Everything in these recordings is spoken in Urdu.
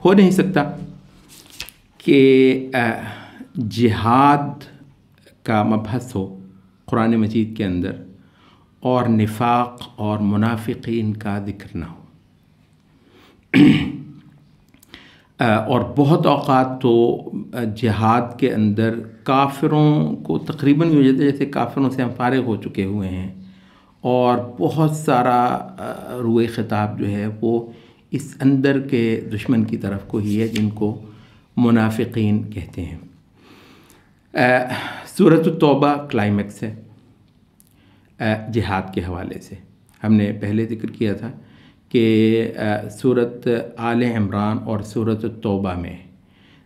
ہو نہیں سکتا کہ جہاد کا مبحث ہو قرآن مجید کے اندر اور نفاق اور منافقین کا ذکر نہ ہو۔ اور بہت اوقات تو جہاد کے اندر کافروں کو تقریباً یہ ہو جاتا ہے جیسے کافروں سے ہم فارغ ہو چکے ہوئے ہیں، اور بہت سارا روئے خطاب جو ہے وہ اس اندر کے دشمن کی طرف کو ہی ہے جن کو منافقین کہتے ہیں۔ سورۃ التوبہ کلائمیکس ہے جہاد کے حوالے سے۔ ہم نے پہلے ذکر کیا تھا کہ سورۃ آل عمران اور سورۃ التوبہ میں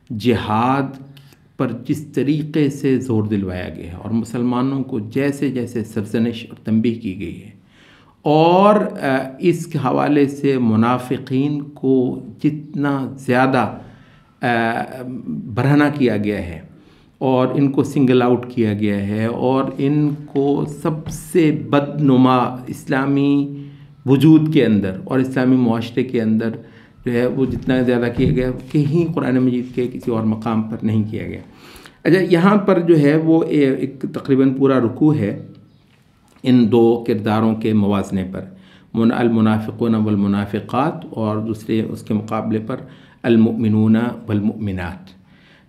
جہاد پر جس طریقے سے زور دلوایا گیا ہے اور مسلمانوں کو جیسے جیسے سرزنش اور تنبیہ کی گئی ہے، اور اس کے حوالے سے منافقین کو جتنا زیادہ برہنہ کیا گیا ہے اور ان کو سنگل آؤٹ کیا گیا ہے، اور ان کو سب سے بدنما اسلامی وجود کے اندر اور اسلامی معاشرے کے اندر جو ہے وہ جتنا زیادہ کیا گیا کہیں قرآن مجید کے کسی اور مقام پر نہیں کیا گیا۔ اچھا، یہاں پر جو ہے وہ ایک تقریباً پورا رکوع ہے ان دو کرداروں کے موازنے پر، المنافقون والمنافقات، اور دوسرے اس کے مقابلے پر المؤمنون والمؤمنات۔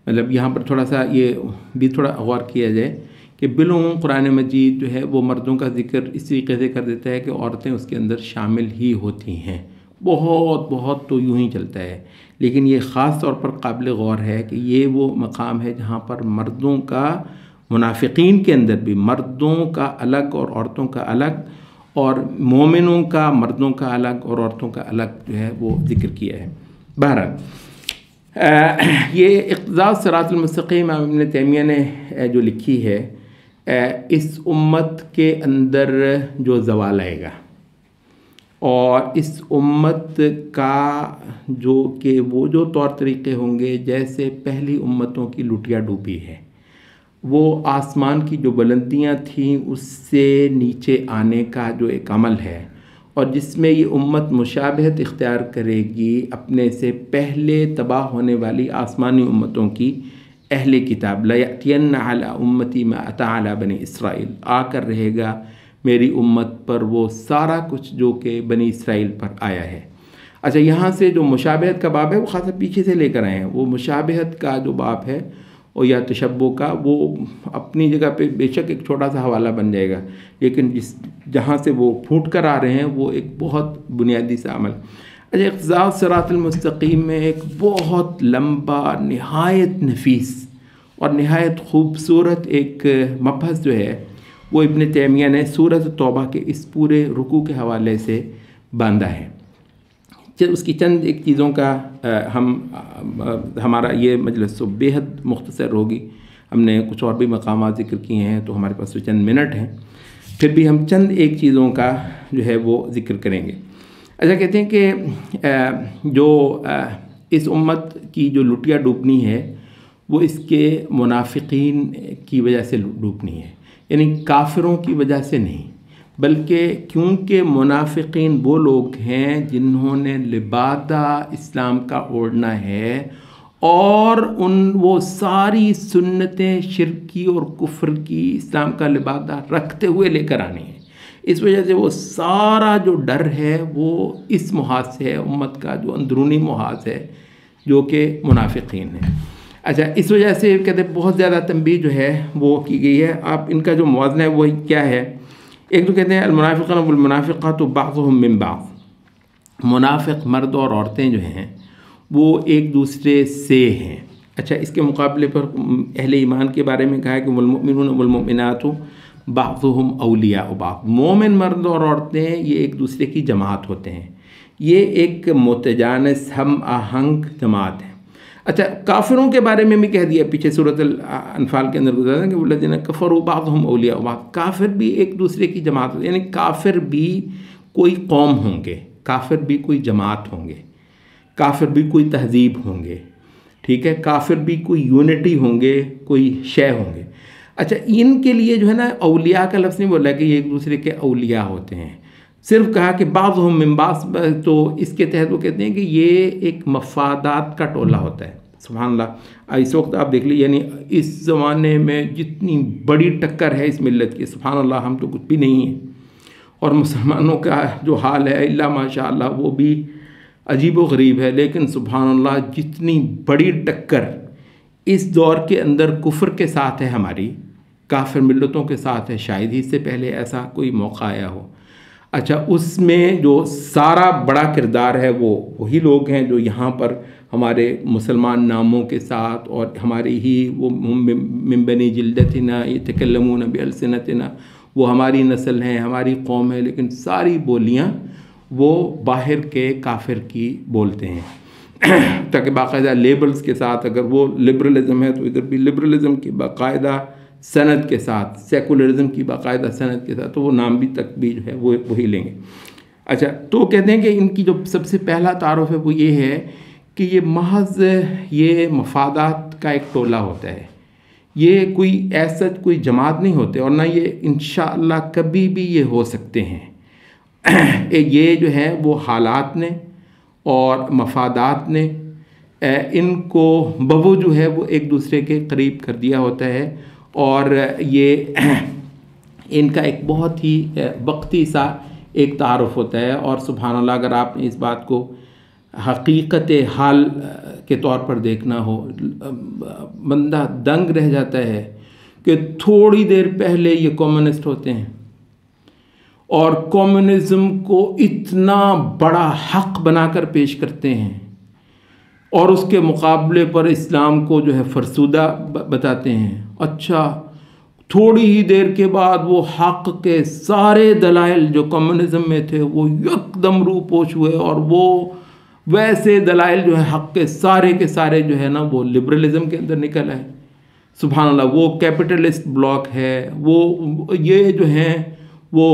مطلب یہاں پر تھوڑا سا یہ بھی تھوڑا غور کیا جائے کہ بالعموم قرآن مجید جو ہے وہ مردوں کا ذکر اس طریقے سے کر دیتا ہے کہ عورتیں اس کے اندر شامل ہی ہوتی ہیں، بہت تو یوں ہی چلتا ہے، لیکن یہ خاص طور پر قابل غور ہے کہ یہ وہ مقام ہے جہاں پر مردوں کا، منافقین کے اندر بھی مردوں کا الگ اور عورتوں کا الگ، اور مومنوں کا مردوں کا الگ اور عورتوں کا الگ جو ہے وہ ذکر کیا ہے۔ بہرحال یہ اقتضاء الصراط المستقیم ابن تیمیہ نے جو لکھی ہے، اس امت کے اندر جو زوال آئے گا اور اس امت کا جو کہ وہ جو طور طریقے ہوں گے جیسے پہلی امتوں کی لٹیا ڈوبی ہے، وہ آسمان کی جو بلندیاں تھیں اس سے نیچے آنے کا جو ایک عمل ہے، اور جس میں یہ امت مشابہت اختیار کرے گی اپنے سے پہلے تباہ ہونے والی آسمانی امتوں کی، اہل کتاب لَيَأْتِيَنَّ عَلَىٰ أُمَّتِي مَا أَتَىٰ عَلَىٰ بَنِي اسرائیل، آ کر رہے گا میری امت پر وہ سارا کچھ جو کہ بنی اسرائیل پر آیا ہے۔ اچھا، یہاں سے جو مشابہت کا باب ہے وہ خاصا پیچھے سے لے کر آئے ہیں۔ وہ مشابہت کا جو باب ہے اور یا تشبہ کا، وہ اپنی جگہ پہ بے شک ایک چھوٹا سا حوالہ بن جائے گا، لیکن جہاں سے وہ پھوٹ کر آ رہے ہیں وہ ایک بہت بنیادی سا عمل۔ اچھا، اقتضاء الصراط المستقیم میں ایک بہت لمبا، نہایت نفیس اور نہایت خوبصورت ایک مبحث جو ہے وہ ابن تیمیہ نے سورۃ توبہ کے اس پورے رکوع کے حوالے سے باندھا ہے۔ اس کی چند ایک چیزوں کا ہمارا یہ مجلس تو بے حد مختصر ہوگی، ہم نے کچھ اور بھی مقامات ذکر کیے ہیں تو ہمارے پاس تو چند منٹ ہیں، پھر بھی ہم چند ایک چیزوں کا جو ہے وہ ذکر کریں گے۔ اچھا، کہتے ہیں کہ جو اس امت کی جو لٹیا ڈوبنی ہے وہ اس کے منافقین کی وجہ سے ڈوبنی ہے، یعنی کافروں کی وجہ سے نہیں، بلکہ کیونکہ منافقین وہ لوگ ہیں جنہوں نے لبادہ اسلام کا اوڑھنا ہے اور وہ ساری سنتیں شرکی اور کفر کی اسلام کا لبادہ رکھتے ہوئے لے کر آنی ہے۔ اس وجہ سے وہ سارا جو ڈر ہے وہ اس محاذ سے ہے، امت کا جو اندرونی محاذ ہے جو کہ منافقین ہے۔ اچھا، اس وجہ سے کہتے ہیں بہت زیادہ تنبیہ جو ہے وہ کی گئی ہے۔ آپ ان کا جو موازنہ ہے وہ کیا ہے؟ ایک تو کہتے ہیں المنافقون والمنافقات بعضهم من بعض، منافق مرد اور عورتیں جو ہیں وہ ایک دوسرے سے ہیں۔ اچھا، اس کے مقابلے پر اہل ایمان کے بارے میں کہا ہے کہ والمؤمنون والمؤمنات بعضهم اولیاء بعض، مومن مرد اور عورتیں یہ ایک دوسرے کی جماعت ہوتے ہیں، یہ ایک متجانس ہم آہنگ جماعت ہے۔ اچھا، کافروں کے بارے میں بھی کہہ دیا پیچھے سورۃ الانفال کے اندر گزرا کہ والذین کفروا بعضهم اولیاء بعض، کافر بھی ایک دوسرے کی جماعت ہوتے ہیں، یعنی کافر بھی کوئی قوم ہوں گے، کافر بھی کوئی جماعت ہوں گے، کافر بھی کوئی تہذیب ہوں گے، ٹھیک ہے، کافر بھی کوئی یونٹی ہوں گے، کوئی شے ہوں گے۔ اچھا، ان کے لیے جو ہے نا اولیاء کا لفظ نہیں بولا کہ یہ ایک دوسرے کے اولیاء ہوتے ہیں، صرف کہا کہ بعضهم من بعض، تو اس کے تحت وہ کہتے ہیں کہ یہ ایک مفادات کا ٹولہ ہوتا ہے. سبحان اللہ. اس وقت آپ دیکھ لیجیے، یعنی اس زمانے میں جتنی بڑی ٹکر ہے اس ملت کی، سبحان اللہ، ہم تو کچھ بھی نہیں ہیں. اور مسلمانوں کا جو حال ہے اللہ ماشاء اللہ وہ بھی عجیب و غریب ہے. لیکن سبحان اللہ جتنی بڑی ٹکر اس دور کے اندر کفر کے ساتھ ہے، ہماری کافر ملتوں کے ساتھ ہے، شاید ہی اس سے پہلے ایسا کوئی موقع آیا ہو. اچھا، اس میں جو سارا بڑا کردار ہے وہ وہی لوگ ہیں جو یہاں پر ہمارے مسلمان ناموں کے ساتھ اور ہماری ہی وہ من بنی جلدتنا یتکلمون بألسنتنا، وہ ہماری نسل ہیں، ہماری قوم ہے، لیکن ساری بولیاں وہ باہر کے کافر کی بولتے ہیں. تاکہ باقاعدہ لیبلز کے ساتھ، اگر وہ لبرلزم ہے تو ادھر بھی لبرلزم کی باقاعدہ سند کے ساتھ، سیکولرزم کی باقاعدہ سند کے ساتھ، تو وہ نام بھی تک بھی جو ہے وہ وہی لیں گے. اچھا، تو کہتے ہیں کہ ان کی جو سب سے پہلا تعارف ہے وہ یہ ہے کہ یہ محض یہ مفادات کا ایک ٹولہ ہوتا ہے. یہ کوئی ایسا کوئی جماعت نہیں ہوتے، اور نہ یہ انشاءاللہ کبھی بھی یہ ہو سکتے ہیں. یہ جو ہے وہ حالات نے اور مفادات نے ان کو بہو جو ہے وہ ایک دوسرے کے قریب کر دیا ہوتا ہے. اور یہ ان کا ایک بہت ہی وقتی سا ایک تعارف ہوتا ہے. اور سبحان اللہ اگر آپ نے اس بات کو حقیقت حال کے طور پر دیکھنا ہو، بندہ دنگ رہ جاتا ہے کہ تھوڑی دیر پہلے یہ کمیونسٹ ہوتے ہیں اور کمیونزم کو اتنا بڑا حق بنا کر پیش کرتے ہیں، اور اس کے مقابلے پر اسلام کو جو ہے فرسودہ بتاتے ہیں. اچھا، تھوڑی ہی دیر کے بعد وہ حق کے سارے دلائل جو کمیونزم میں تھے وہ یکدم روح پوش ہوئے، اور وہ ویسے دلائل جو ہے حق کے سارے جو ہے نا وہ لبرلزم کے اندر نکل آئے. سبحان اللہ، وہ کیپٹلسٹ بلاک ہے، وہ یہ جو ہیں وہ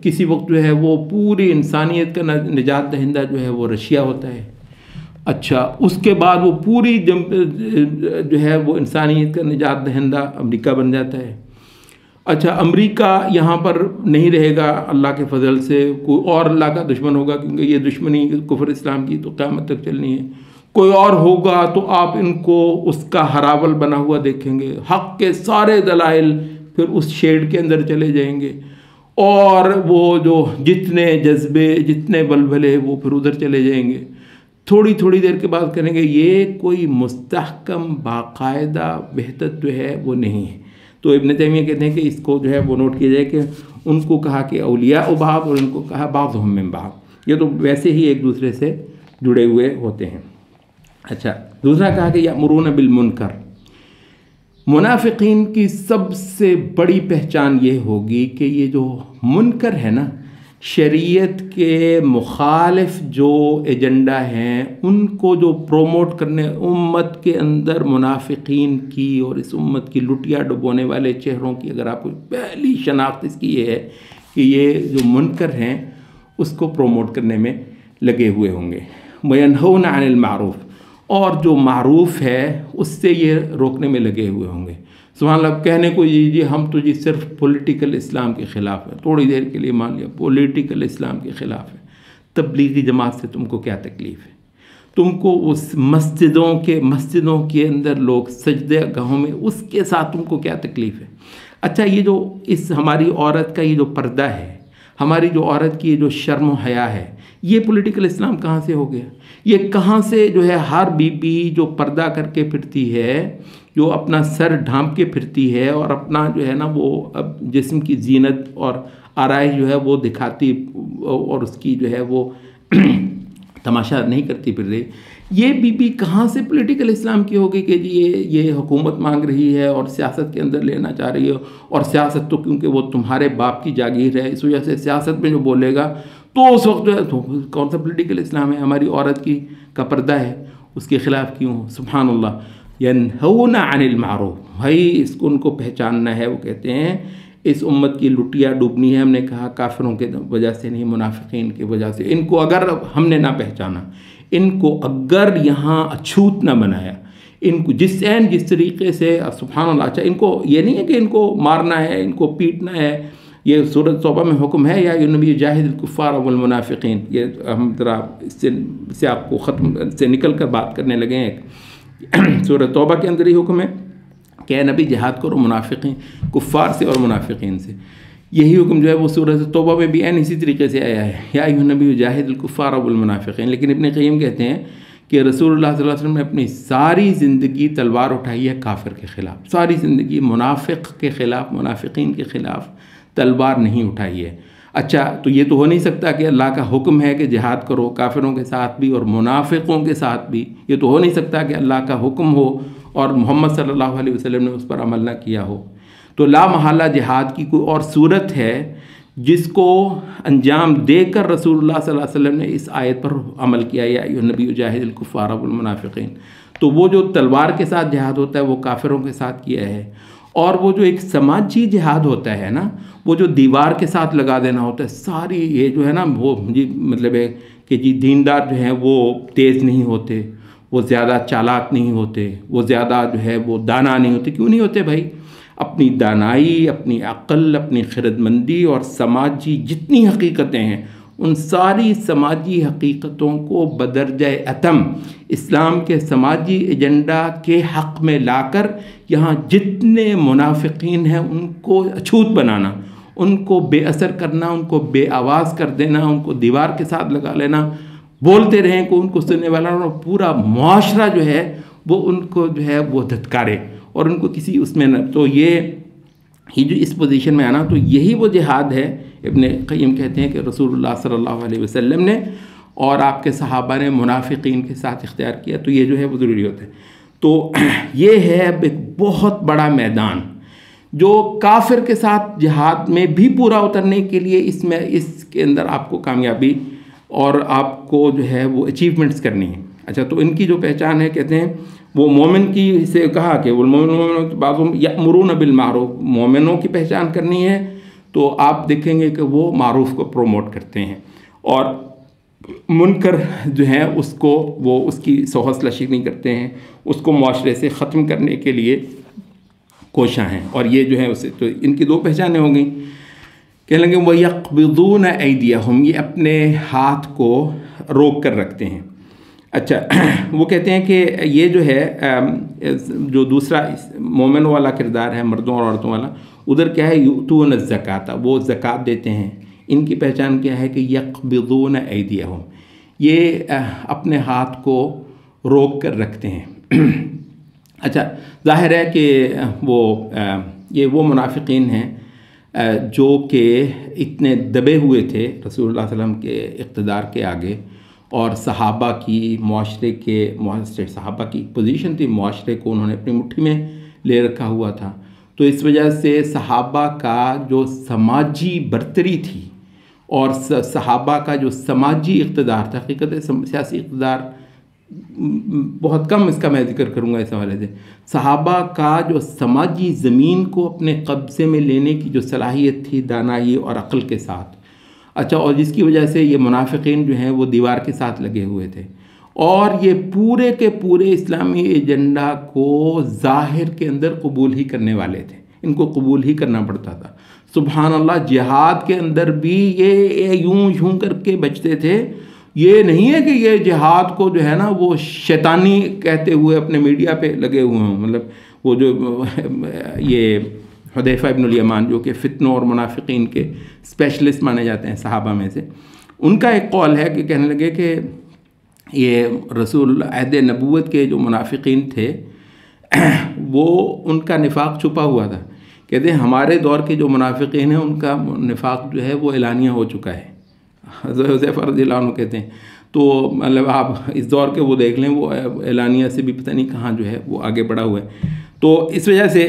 کسی وقت جو ہے وہ پوری انسانیت کا نجات دہندہ جو ہے وہ رشیا ہوتا ہے. اچھا، اس کے بعد وہ پوری جو ہے وہ انسانیت کا نجات دہندہ امریکہ بن جاتا ہے. اچھا، امریکہ یہاں پر نہیں رہے گا اللہ کے فضل سے، کوئی اور اللہ کا دشمن ہوگا، کیونکہ یہ دشمنی کفر اسلام کی تو قیامت تک چلنی ہے. کوئی اور ہوگا تو آپ ان کو اس کا ہراول بنا ہوا دیکھیں گے، حق کے سارے دلائل پھر اس شیڈ کے اندر چلے جائیں گے، اور وہ جو جتنے جذبے جتنے بلبلے وہ پھر ادھر چلے جائیں گے. تھوڑی دیر کے بعد کریں گے. یہ کوئی مستحکم باقاعدہ وحدت جو ہے وہ نہیں ہے. تو ابن تیمیہ کہتے ہیں کہ اس کو جو ہے وہ نوٹ کیا جائے کہ ان کو کہا کہ اولیاء و بعض، اور ان کو کہا بعضهم من بعض. یہ تو ویسے ہی ایک دوسرے سے جڑے ہوئے ہوتے ہیں. اچھا، دوسرا کہا کہ یأمرون بالمنکر. منافقین کی سب سے بڑی پہچان یہ ہوگی کہ یہ جو منکر ہے نا، شریعت کے مخالف جو ایجنڈا ہیں ان کو جو پروموٹ کرنے امت کے اندر منافقین کی اور اس امت کی لٹیا ڈبونے والے چہروں کی، اگر آپ کو پہلی شناخت اس کی یہ ہے کہ یہ جو منکر ہیں اس کو پروموٹ کرنے میں لگے ہوئے ہوں گے. وینہون عن المعروف، اور جو معروف ہے اس سے یہ روکنے میں لگے ہوئے ہوں گے. سبحان اللہ، کہنے کو جی ہم تو جی صرف پولیٹیکل اسلام کے خلاف ہے. تھوڑی دیر کے لیے مان لیا پولیٹیکل اسلام کے خلاف ہے. تبلیغی جماعت سے تم کو کیا تکلیف ہے؟ تم کو اس مسجدوں کے اندر لوگ سجدے گاہوں میں، اس کے ساتھ تم کو کیا تکلیف ہے؟ اچھا، یہ جو اس ہماری عورت کا یہ جو پردہ ہے، ہماری جو عورت کی یہ جو شرم و حیا ہے، یہ پولیٹیکل اسلام کہاں سے ہو گیا؟ یہ کہاں سے جو ہے ہر بی بی جو پردہ کر کے پھرتی ہے، جو اپنا سر ڈھانپ کے پھرتی ہے اور اپنا جو ہے نا وہ جسم کی زینت اور آرائش جو ہے وہ دکھاتی اور اس کی جو ہے وہ تماشا نہیں کرتی پھر رہی، یہ بی بی کہاں سے پولیٹیکل اسلام کی ہوگی کہ جی یہ حکومت مانگ رہی ہے اور سیاست کے اندر لینا چاہ رہی ہے، اور سیاست تو کیونکہ وہ تمہارے باپ کی جاگیر ہے، اس وجہ سے سیاست میں جو بولے گا تو اس وقت جو ہے تو کون سا پولیٹیکل اسلام ہے؟ ہماری عورت کی کا پردہ ہے، اس کے خلاف کیوں ہو؟ سبحان اللہ. ینہون عن المعروف، بھائی اس کو ان کو پہچاننا ہے. وہ کہتے ہیں اس امت کی لٹیا ڈوبنی ہے. ہم نے کہا کافروں کے وجہ سے نہیں، منافقین کی وجہ سے. ان کو اگر ہم نے نہ پہچانا، ان کو اگر یہاں اچھوت نہ بنایا، ان کو جس طریقے سے سبحان اللہ. اچھا، ان کو یہ نہیں ہے کہ ان کو مارنا ہے، ان کو پیٹنا ہے، یہ سورۃ توبہ میں حکم ہے یا نبی جاہد الکفار والمنافقین. یہ ہم ذرا اس سے آپ کو ختم سے نکل کر بات کرنے لگے ہیں. سورۃ توبہ کے اندر ہی حکم ہے کہ اے نبی جہاد کرو منافقین کفار سے اور منافقین سے. یہی حکم جو ہے وہ سورۃ توبہ میں بھی اسی طریقے سے آیا ہے یا ایھا النبی جاہد الکفار والمنافقین. لیکن ابن قیم کہتے ہیں کہ رسول اللہ صلی اللہ علیہ وسلم نے اپنی ساری زندگی تلوار اٹھائی ہے کافر کے خلاف. ساری زندگی منافق کے خلاف، منافقین کے خلاف تلوار نہیں اٹھائی ہے. اچھا تو یہ تو ہو نہیں سکتا کہ اللہ کا حکم ہے کہ جہاد کرو کافروں کے ساتھ بھی اور منافقوں کے ساتھ بھی. یہ تو ہو نہیں سکتا کہ اللہ کا حکم ہو اور محمد صلی اللہ علیہ وسلم نے اس پر عمل نہ کیا ہو. تو لا محالہ جہاد کی کوئی اور صورت ہے جس کو انجام دے کر رسول اللہ صلی اللہ علیہ وسلم نے اس آیت پر عمل کیا یا ایھا النبی جاہد الکفار والمنافقین. تو وہ جو تلوار کے ساتھ جہاد ہوتا ہے وہ کافروں کے ساتھ کیا ہے. اور وہ جو ایک سماجی جہاد ہوتا ہے نا، وہ جو دیوار کے ساتھ لگا دینا ہوتا ہے ساری، یہ جو ہے نا وہ مطلب ہے کہ دیندار جو ہیں وہ تیز نہیں ہوتے، وہ زیادہ چالاک نہیں ہوتے، وہ زیادہ جو ہے وہ دانا نہیں ہوتے. کیوں نہیں ہوتے بھائی؟ اپنی دانائی، اپنی عقل، اپنی خردمندی اور سماجی جتنی حقیقتیں ہیں ان ساری سماجی حقیقتوں کو بدرجہ اتم اسلام کے سماجی ایجنڈا کے حق میں لا کر یہاں جتنے منافقین ہیں ان کو اچھوت بنانا، ان کو بے اثر کرنا، ان کو بے آواز کر دینا، ان کو دیوار کے ساتھ لگا لینا، بولتے رہیں کہ ان کو سننے والا، اور پورا معاشرہ جو ہے وہ ان کو جو ہے وہ دھتکارے اور ان کو کسی اس میں نہ. تو یہ جو اس پوزیشن میں آنا، تو یہی وہ جہاد ہے. ابن قیم کہتے ہیں کہ رسول اللہ صلی اللہ علیہ وسلم نے اور آپ کے صحابہ نے منافقین کے ساتھ اختیار کیا. تو یہ جو ہے وہ ضروری ہوتا ہے. تو یہ ہے ایک بہت بڑا میدان جو کافر کے ساتھ جہاد میں بھی پورا اترنے کے لیے اس کے اندر آپ کو کامیابی اور آپ کو جو ہے وہ اچیومنٹس کرنی ہیں. اچھا تو ان کی جو پہچان ہے کہتے ہیں وہ مومن کی سے کہا کہ وہ مومن بعضهم یأمرون بالمعروف، مومنوں کی پہچان کرنی ہے تو آپ دیکھیں گے کہ وہ معروف کو پروموٹ کرتے ہیں اور منکر جو ہے اس کو وہ اس کی سوہس لشی نہیں کرتے ہیں، اس کو معاشرے سے ختم کرنے کے لیے کوشاں ہیں. اور یہ جو ہے اسے تو ان کی دو پہچانیں ہو گئیں. کہنے لگے وَيَقْبِضُونَ أَيْدِيَهُمْ، یہ اپنے ہاتھ کو روک کر رکھتے ہیں. اچھا وہ کہتے ہیں کہ یہ جو ہے جو دوسرا مومن والا کردار ہے مردوں اور عورتوں والا، ادھر کیا ہے یؤتون الزکاۃ، وہ زکوٰۃ دیتے ہیں. ان کی پہچان کیا ہے کہ یقبضون ایدیہم، یہ اپنے ہاتھ کو روک کر رکھتے ہیں. اچھا ظاہر ہے کہ وہ منافقین ہیں جو کہ اتنے دبے ہوئے تھے رسول اللہ صلی اللہ علیہ وسلم کے اقتدار کے آگے، اور صحابہ کی صحابہ کی پوزیشن تھی، معاشرے کو انہوں نے اپنی مٹھی میں لے رکھا ہوا تھا. تو اس وجہ سے صحابہ کا جو سماجی برتری تھی اور صحابہ کا جو سماجی اقتدار تھا، حقیقت سیاسی اقتدار بہت کم اس کا میں ذکر کروں گا اس حوالے سے، صحابہ کا جو سماجی زمین کو اپنے قبضے میں لینے کی جو صلاحیت تھی دانائی اور عقل کے ساتھ. اچھا اور جس کی وجہ سے یہ منافقین جو ہیں وہ دیوار کے ساتھ لگے ہوئے تھے اور یہ پورے کے پورے اسلامی ایجنڈا کو ظاہر کے اندر قبول ہی کرنے والے تھے، ان کو قبول ہی کرنا پڑتا تھا. سبحان اللہ، جہاد کے اندر بھی یہ یوں کر کے بچتے تھے. یہ نہیں ہے کہ یہ جہاد کو جو ہے نا وہ شیطانی کہتے ہوئے اپنے میڈیا پہ لگے ہوئے ہوں. مطلب وہ جو یہ حذیفہ ابن الیمان جو کہ فتنوں اور منافقین کے اسپیشلسٹ مانے جاتے ہیں صحابہ میں سے، ان کا ایک قول ہے کہ کہنے لگے کہ یہ رسول عہد نبوت کے جو منافقین تھے وہ ان کا نفاق چھپا ہوا تھا. کہتے ہیں ہمارے دور کے جو منافقین ہیں ان کا نفاق جو ہے وہ اعلانیہ ہو چکا ہے. حذیفہ رضی اللہ عنہ کہتے ہیں تو مطلب آپ اس دور کے وہ دیکھ لیں، وہ اعلانیہ سے بھی پتہ نہیں کہاں جو ہے وہ آگے بڑھا ہوا ہے. تو اس وجہ سے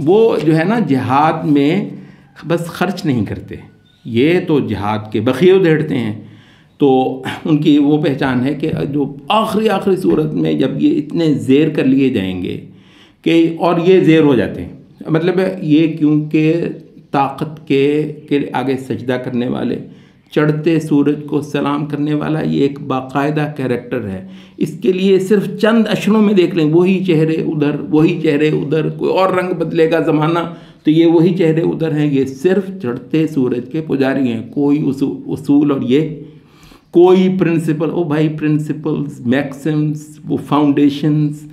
وہ جو ہے نا جہاد میں بس خرچ نہیں کرتے، یہ تو جہاد کے بخیے ادھیڑتے ہیں. تو ان کی وہ پہچان ہے کہ جو آخری صورت میں جب یہ اتنے زیر کر لیے جائیں گے کہ اور یہ زیر ہو جاتے ہیں، مطلب یہ کیونکہ طاقت کے آگے سجدہ کرنے والے، چڑھتے سورج کو سلام کرنے والا یہ ایک باقاعدہ کیریکٹر ہے. اس کے لیے صرف چند اشروں میں دیکھ لیں وہی چہرے ادھر، کوئی اور رنگ بدلے گا زمانہ تو یہ وہی چہرے ادھر ہیں، یہ صرف چڑھتے سورج کے پجاری ہیں. کوئی اصول اور یہ کوئی پرنسپل، او بھائی پرنسپلز، میکسمز، وہ فاؤنڈیشنز،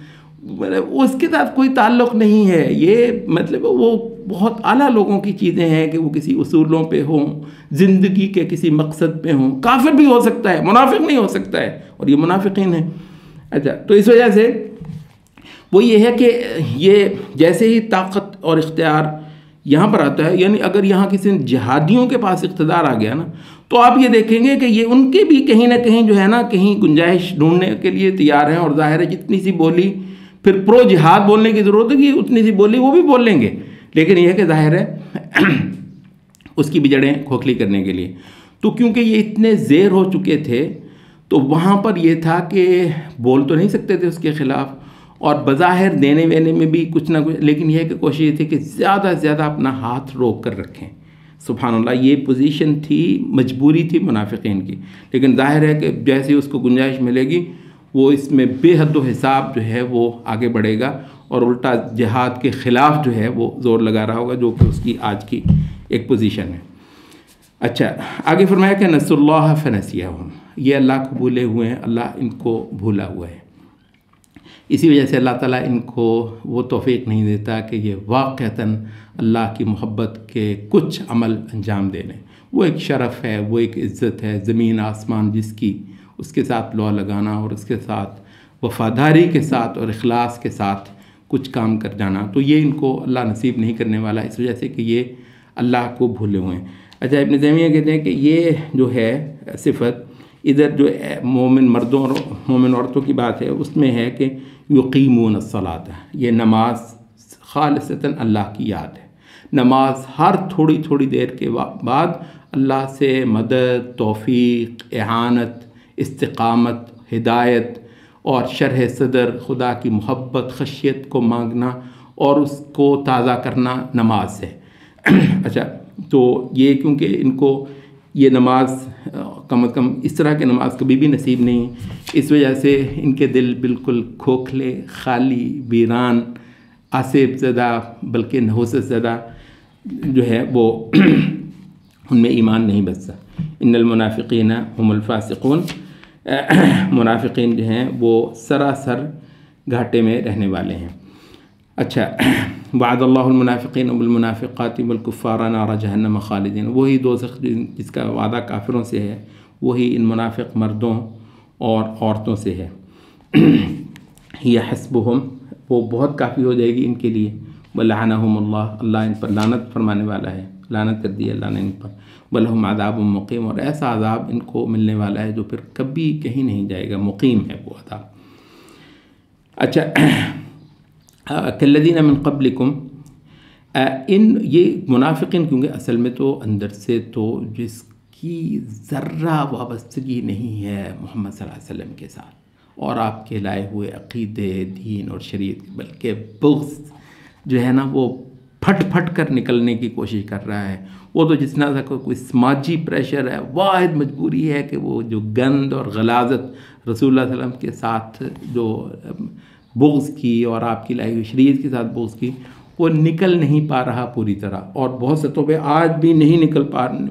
اس کے ساتھ کوئی تعلق نہیں ہے. یہ مطلب وہ بہت اعلیٰ لوگوں کی چیزیں ہیں کہ وہ کسی اصولوں پہ ہوں، زندگی کے کسی مقصد پہ ہوں. کافر بھی ہو سکتا ہے، منافق نہیں ہو سکتا ہے، اور یہ منافقین ہیں. اچھا، تو اس وجہ سے وہ یہ ہے کہ یہ جیسے ہی طاقت اور اختیار یہاں پر آتا ہے، یعنی اگر یہاں کسی جہادیوں کے پاس اقتدار آ گیا نا، تو آپ یہ دیکھیں گے کہ یہ ان کے بھی کہیں نہ کہیں جو ہے نا کہیں گنجائش ڈھونڈنے کے لیے تیار ہیں. اور ظاہر ہے جتنی سی بولی پھر پرو جہاد بولنے کی ضرورت ہے، اتنی سی بولی وہ بھی بول لیں گے، لیکن یہ ہے کہ ظاہر ہے اس کی بھی جڑیں کھوکھلی کرنے کے لیے. تو کیونکہ یہ اتنے زیر ہو چکے تھے تو وہاں پر یہ تھا کہ بول تو نہیں سکتے تھے اس کے خلاف، اور بظاہر دینے وینے میں بھی کچھ نہ کچھ، لیکن یہ کہ کوشش یہ تھی کہ زیادہ سے زیادہ اپنا ہاتھ روک کر رکھیں. سبحان اللہ، یہ پوزیشن تھی، مجبوری تھی منافقین کی. لیکن ظاہر ہے کہ جیسے اس کو گنجائش ملے گی وہ اس میں بے حد و حساب جو ہے وہ آگے بڑھے گا، اور الٹا جہاد کے خلاف جو ہے وہ زور لگا رہا ہوگا، جو کہ اس کی آج کی ایک پوزیشن ہے. اچھا، آگے فرمایا کہ نسوا اللہ فنسیہم، یہ اللہ کو بھولے ہوئے ہیں، اللہ ان کو بھولا ہوا ہے. اسی وجہ سے اللہ تعالیٰ ان کو وہ توفیق نہیں دیتا کہ یہ واقعتاً اللہ کی محبت کے کچھ عمل انجام دے لیں. وہ ایک شرف ہے، وہ ایک عزت ہے، زمین آسمان جس کی، اس کے ساتھ لو لگانا اور اس کے ساتھ وفاداری کے ساتھ اور اخلاص کے ساتھ کچھ کام کر جانا، تو یہ ان کو اللہ نصیب نہیں کرنے والا، اس وجہ سے کہ یہ اللہ کو بھولے ہوئے ہیں. اچھا، ابن تیمیہ کہتے ہیں کہ یہ جو ہے صفت ادھر جو مومن مردوں اور مومن عورتوں کی بات ہے، اس میں ہے کہ یقیمون الصلاۃ، یہ نماز خالصتاً اللہ کی یاد ہے. نماز ہر تھوڑی تھوڑی دیر کے بعد اللہ سے مدد، توفیق، اعانت، استقامت، ہدایت اور شرح صدر، خدا کی محبت، خشیت کو مانگنا اور اس کو تازہ کرنا نماز ہے. اچھا، تو یہ کیونکہ ان کو یہ نماز کم از کم اس طرح کی نماز کبھی بھی نصیب نہیں، اس وجہ سے ان کے دل بالکل کھوکھلے، خالی، ویران، آصف زدہ، بلکہ نحوست زدہ جو ہے وہ ان میں ایمان نہیں بستا. ان المنافقین هم الفاسقون، منافقین جو ہیں وہ سراسر گھاٹے میں رہنے والے ہیں. اچھا، وعد اللہ المنافقین والمنافقات والکفار نار جہنم خالدین، وہی دوزخ جس کا وعدہ کافروں سے ہے وہی ان منافق مردوں اور عورتوں سے ہے. یہ حسبہم، وہ بہت کافی ہو جائے گی ان کے لیے. ولعنہم اللہ، اللہ ان پر لعنت فرمانے والا ہے، لعنت کر دی اللہ نے ان پر. ولہم عذاب مقیم، اور ایسا عذاب ان کو ملنے والا ہے جو پھر کبھی کہیں نہیں جائے گا، مقیم ہے وہ عذاب. اچھا، کالذین من قبلکم، ان یہ منافقین کیونکہ اصل میں تو اندر سے تو جس کی ذرہ وابستگی نہیں ہے محمد صلی اللہ علیہ وسلم کے ساتھ اور آپ کے لائے ہوئے عقیدے، دین اور شریعت، بلکہ بغض جو ہے نا وہ پھٹ پھٹ کر نکلنے کی کوشش کر رہا ہے. وہ تو جتنا سا کوئی سماجی پریشر ہے، واحد مجبوری ہے کہ وہ جو گند اور غلاظت رسول اللہ صلی اللہ علیہ وسلم کے ساتھ جو بغض کی اور آپ کی لائی ہوئی شریعت کے ساتھ بغض کی، وہ نکل نہیں پا رہا پوری طرح، اور بہت سطحوں پہ آج بھی نہیں نکل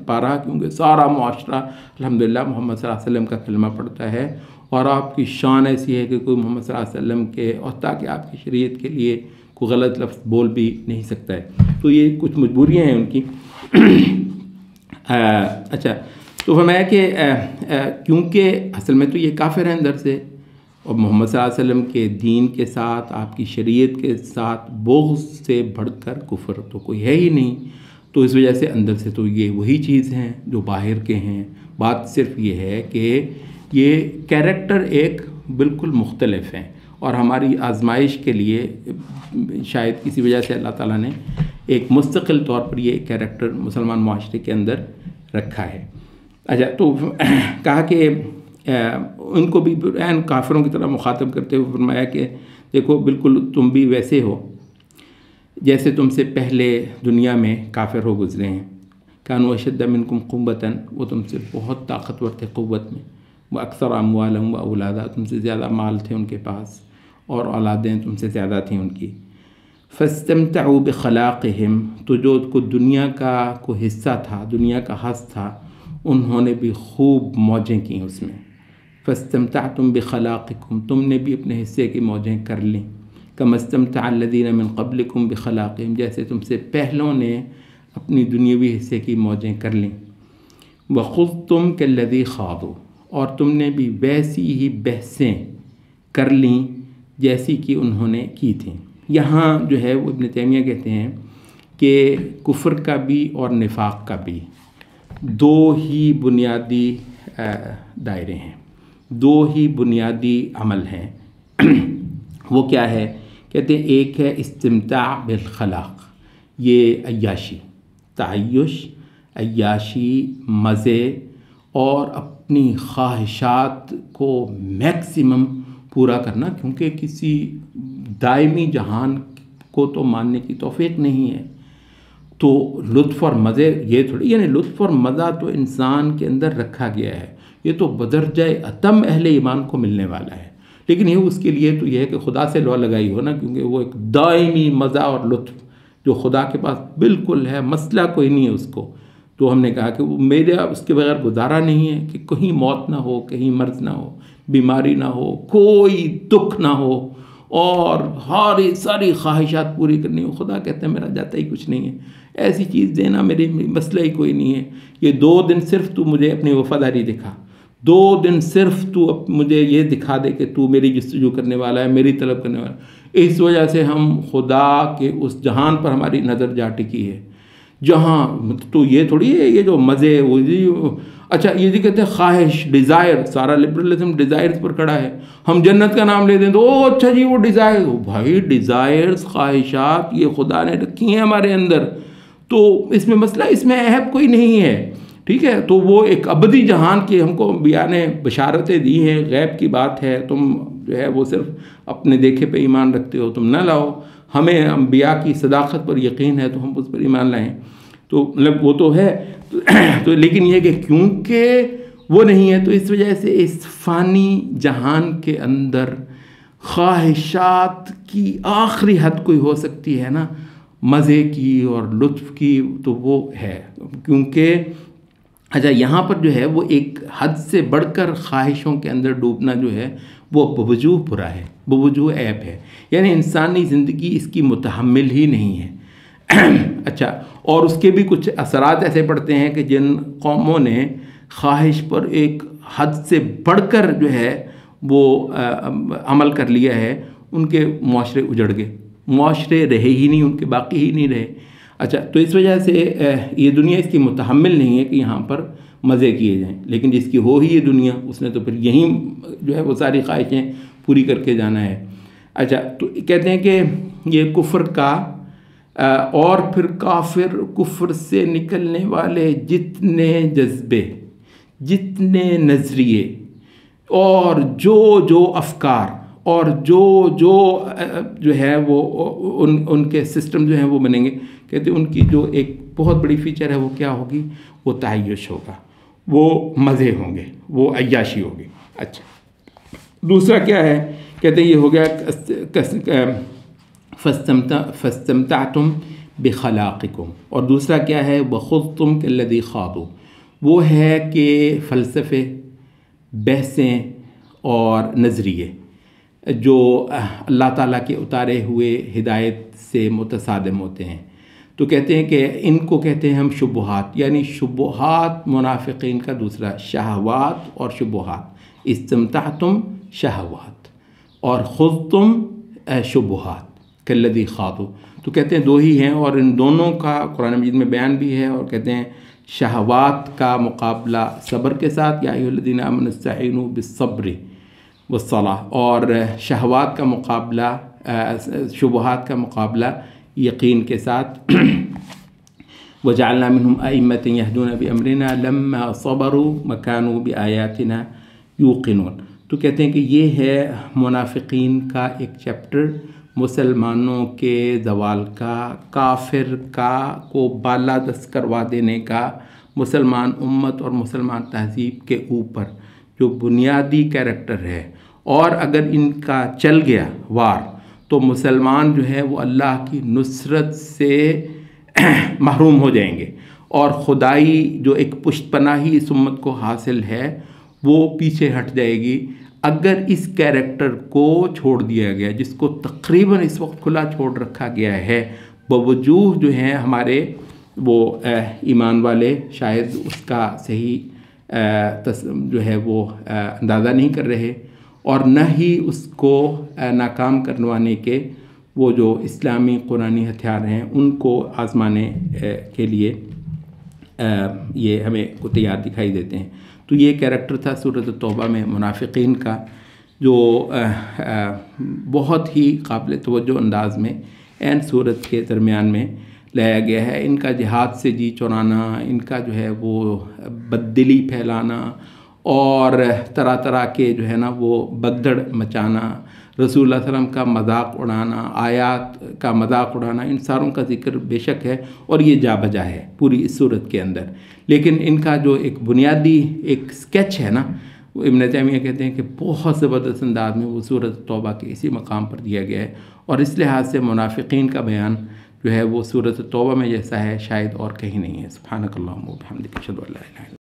پا رہا، کیونکہ سارا معاشرہ الحمدللہ محمد صلی اللہ علیہ وسلم کا کلمہ پڑھتا ہے، اور آپ کی شان ایسی ہے کہ کوئی محمد صلی اللہ علیہ وسلم کے اور تاکہ آپ کی شریعت کے لیے کوئی غلط لفظ بول بھی نہیں سکتا ہے. تو یہ کچھ مجبوریاں ہیں ان کی. اچھا، تو فرمایا کہ کیونکہ اصل میں تو یہ کافر ہیں اندر سے، اور محمد صلی اللہ علیہ وسلم کے دین کے ساتھ، آپ کی شریعت کے ساتھ بغض سے بڑھ کر کفر تو کوئی ہے ہی نہیں. تو اس وجہ سے اندر سے تو یہ وہی چیز ہیں جو باہر کے ہیں. بات صرف یہ ہے کہ یہ کیریکٹر ایک بالکل مختلف ہیں، اور ہماری آزمائش کے لیے شاید کسی وجہ سے اللہ تعالیٰ نے ایک مستقل طور پر یہ کیریکٹر مسلمان معاشرے کے اندر رکھا ہے. اچھا، تو کہا کہ ان کو بھی کافروں کی طرح مخاطب کرتے ہوئے فرمایا کہ دیکھو بالکل تم بھی ویسے ہو جیسے تم سے پہلے دنیا میں کافر ہو گزرے ہیں. کانوا اشد منکم قوۃ، وہ تم سے بہت طاقتور تھے قوت میں. وہ اکثر اموالہم و اولادا، تم سے زیادہ مال تھے ان کے پاس اور اولادیں تم سے زیادہ تھیں ان کی. فاستمتعوا بخلاقہم، تو جو کو دنیا کا کوئی حصہ تھا، دنیا کا حظ تھا، انہوں نے بھی خوب موجیں کیں اس میں. فاستمتعتم بخلاقکم، تم نے بھی اپنے حصے کی موجیں کر لیں. کما استمتع الذین من قبلکم بخلاقہم، جیسے تم سے پہلوں نے اپنی دنیاوی حصے کی موجیں کر لیں. وخذتم کالذی خاضوا، اور تم نے بھی ویسی ہی بحثیں کر لیں جیسی کہ انہوں نے کی تھیں. یہاں جو ہے وہ ابن تیمیہ کہتے ہیں کہ کفر کا بھی اور نفاق کا بھی دو ہی بنیادی دائرے ہیں، دو ہی بنیادی عمل ہیں. وہ کیا ہے؟ کہتے ہیں ایک ہے استمتاع بالخلاق، یہ عیاشی، تعیش، عیاشی، مزے اور اپنی خواہشات کو میکسیمم پورا کرنا، کیونکہ کسی دائمی جہان کو تو ماننے کی توفیق نہیں ہے. تو لطف اور مزے یہ تھوڑی، یعنی لطف اور مزہ تو انسان کے اندر رکھا گیا ہے، یہ تو بدرجہ اتم اہل ایمان کو ملنے والا ہے. لیکن یہ اس کے لیے تو یہ ہے کہ خدا سے لو لگائی ہو نا، کیونکہ وہ ایک دائمی مزہ اور لطف جو خدا کے پاس بالکل ہے، مسئلہ کوئی نہیں ہے اس کو. تو ہم نے کہا کہ میرا اس کے بغیر گزارا نہیں ہے کہ کہیں موت نہ ہو، کہیں مرض نہ ہو، بیماری نہ ہو، کوئی دکھ نہ ہو، اور ساری خواہشات پوری کرنی ہو. خدا کہتے ہیں میرا جاتا ہی کچھ نہیں ہے، ایسی چیز دینا میرے مسئلہ ہی کوئی نہیں ہے. یہ 2 دن صرف تو مجھے اپنی وفاداری دکھا، 2 دن صرف تو مجھے یہ دکھا دے کہ تو میری جستجو کرنے والا ہے، میری طلب کرنے والا ہے. اس وجہ سے ہم خدا کے اس جہان پر ہماری نظر جا ٹکی ہے جہاں تو یہ تھوڑی ہے یہ جو مزے وہ اچھا یہ جی کہتے ہیں خواہش، ڈیزائر، سارا لبرلزم ڈیزائرز پر کھڑا ہے. ہم جنت کا نام لے دیں تو اچھا جی وہ ڈیزائر، بھائی ڈیزائرز، خواہشات یہ خدا نے رکھی ہیں ہمارے اندر، تو اس میں مسئلہ، اس میں عیب کوئی نہیں ہے. ٹھیک ہے، تو وہ ایک ابدی جہان کی ہم کو انبیاء نے بشارتیں دی ہیں، غیب کی بات ہے. تم جو ہے وہ صرف اپنے دیکھے پہ ایمان رکھتے ہو، تم نہ لاؤ. ہمیں انبیاء کی صداقت پر یقین ہے تو ہم اس پر ایمان لائیں. تو مطلب وہ تو ہے تو لیکن یہ کہ کیونکہ وہ نہیں ہے تو اس وجہ سے اس فانی جہان کے اندر خواہشات کی آخری حد کوئی ہو سکتی ہے نا، مزے کی اور لطف کی، تو وہ ہے. کیونکہ اچھا یہاں پر جو ہے وہ ایک حد سے بڑھ کر خواہشوں کے اندر ڈوبنا جو ہے وہ بوجوہ برا ہے، بوجوہ عیب ہے، یعنی انسانی زندگی اس کی متحمل ہی نہیں ہے. اچھا، اور اس کے بھی کچھ اثرات ایسے پڑتے ہیں کہ جن قوموں نے خواہش پر ایک حد سے بڑھ کر جو ہے وہ عمل کر لیا ہے، ان کے معاشرے اجڑ گئے، معاشرے رہے ہی نہیں، ان کے باقی ہی نہیں رہے. اچھا، تو اس وجہ سے یہ دنیا اس کی متحمل نہیں ہے کہ یہاں پر مزے کیے جائیں. لیکن جس کی ہو ہی یہ دنیا، اس نے تو پھر یہیں جو ہے وہ ساری خواہشیں پوری کر کے جانا ہے. اچھا، تو کہتے ہیں کہ یہ کفر کا اور پھر کافر کفر سے نکلنے والے جتنے جذبے، جتنے نظریے اور جو افکار اور جو ہے وہ ان کے سسٹم جو ہیں وہ بنیں گے. کہتے ہیں ان کی جو ایک بہت بڑی فیچر ہے وہ کیا ہوگی؟ وہ تعیش ہوگا، وہ مزے ہوں گے، وہ عیاشی ہوگی. اچھا، دوسرا کیا ہے؟ کہتے ہیں یہ ہو گیا فاستمتعتم بخلاقکم. اور دوسرا کیا ہے؟ وخذتم کالذی خاضوا. وہ ہے کہ فلسفے، بحثیں اور نظریے جو اللہ تعالیٰ کے اتارے ہوئے ہدایت سے متصادم ہوتے ہیں. تو کہتے ہیں کہ ان کو کہتے ہیں ہم شبہات، یعنی شبہات منافقین کا دوسرا، شہوات اور شبہات. استمتعتم شہوات اور خذتم شبہات کالذی خاضوا. تو کہتے ہیں 2 ہی ہیں، اور ان دونوں کا قرآن مجید میں بیان بھی ہے. اور کہتے ہیں شہوات کا مقابلہ صبر کے ساتھ، یا ایھا الذین آمنوا استعینوا بالصبر والصلاۃ، اور شہوات کا مقابلہ، شبہات کا مقابلہ یقین کے ساتھ. وجعلنا منہم ائمۃ یہدون بامرنا لما صبروا وکانوا بآیاتنا یوقنون. تو کہتے ہیں کہ یہ ہے منافقین کا ایک چیپٹر، مسلمانوں کے زوال کا، کافر کا کو بالادست کروا دینے کا، مسلمان امت اور مسلمان تہذیب کے اوپر جو بنیادی کیریکٹر ہے. اور اگر ان کا چل گیا وار تو مسلمان جو ہے وہ اللہ کی نصرت سے محروم ہو جائیں گے، اور خدائی جو ایک پشت پناہی اس امت کو حاصل ہے وہ پیچھے ہٹ جائے گی اگر اس کیریکٹر کو چھوڑ دیا گیا، جس کو تقریباً اس وقت کھلا چھوڑ رکھا گیا ہے، بوجوہ جو ہیں ہمارے وہ ایمان والے شاید اس کا صحیح جو ہے وہ اندازہ نہیں کر رہے، اور نہ ہی اس کو ناکام کروانے کے وہ جو اسلامی قرآنی ہتھیار ہیں ان کو آزمانے کے لیے یہ ہمیں کو تیار دکھائی دیتے ہیں۔ تو یہ کیریکٹر تھا سورۃ توبہ میں منافقین کا، جو بہت ہی قابل توجہ انداز میں عین سورت کے درمیان میں لایا گیا ہے۔ ان کا جہاد سے جی چرانا، ان کا جو ہے وہ بددلی پھیلانا اور طرح طرح کے جو ہے نا وہ بگدڑ مچانا، رسول اللہ صلی اللہ علیہ وسلم کا مذاق اڑانا، آیات کا مذاق اڑانا، ان ساروں کا ذکر بے شک ہے اور یہ جا بجا ہے پوری اس صورت کے اندر۔ لیکن ان کا جو ایک بنیادی ایک سکیچ ہے نا، وہ ابن تیمیہ کہتے ہیں کہ بہت زبردست انداز میں وہ سورۃ توبہ کے اسی مقام پر دیا گیا ہے، اور اس لحاظ سے منافقین کا بیان جو ہے وہ سورۃ توبہ میں جیسا ہے شاید اور کہیں نہیں ہے۔ سبحانک اللہم و بحمدک، اشہد ان لا الہ الا انت۔